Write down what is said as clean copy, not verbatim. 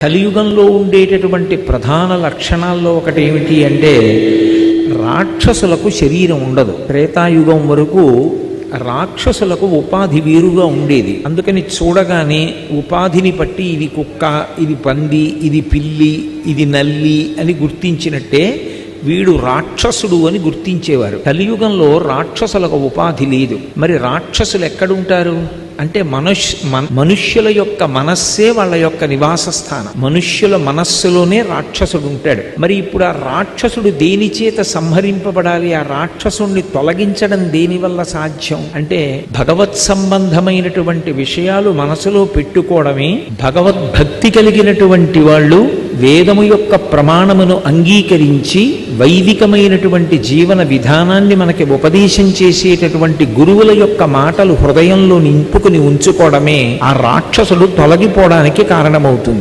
కలియుగంలో ఉండేటటువంటి ప్రధాన లక్షణాల్లో ఒకటి ఏమిటి అంటే రాక్షసులకు శరీరం ఉండదు. త్రేతాయుగం వరకు రాక్షసులకు ఉపాధి వేరుగా ఉండేది. అందుకని చూడగానే ఉపాధిని బట్టి ఇది కుక్క, ఇది పంది, ఇది పిల్లి, ఇది నల్లి అని గుర్తించినట్టే వీడు రాక్షసుడు అని గుర్తించేవారు. కలియుగంలో రాక్షసులకు ఉపాధి లేదు. మరి రాక్షసులు ఎక్కడుంటారు అంటే మనుష్యుల యొక్క మనస్సే వాళ్ళ యొక్క నివాస స్థానం. మనుష్యుల మనస్సులోనే రాక్షసుడు ఉంటాడు. మరి ఇప్పుడు ఆ రాక్షసుడు దేని చేత సంహరింపబడాలి? ఆ రాక్షసుణ్ణి తొలగించడం దేని వల్ల సాధ్యం అంటే భగవత్ సంబంధమైనటువంటి విషయాలు మనసులో పెట్టుకోవడమే. భగవద్భక్తి కలిగినటువంటి వాళ్ళు వేదము యొక్క ప్రమాణమును అంగీకరించి వైదికమైనటువంటి జీవన విధానాన్ని మనకి ఉపదేశం చేసేటటువంటి గురువుల యొక్క మాటలు హృదయంలో నింపుకుని ఉంచుకోవడమే ఆ రాక్షసుడు తొలగిపోవడానికి కారణమవుతుంది.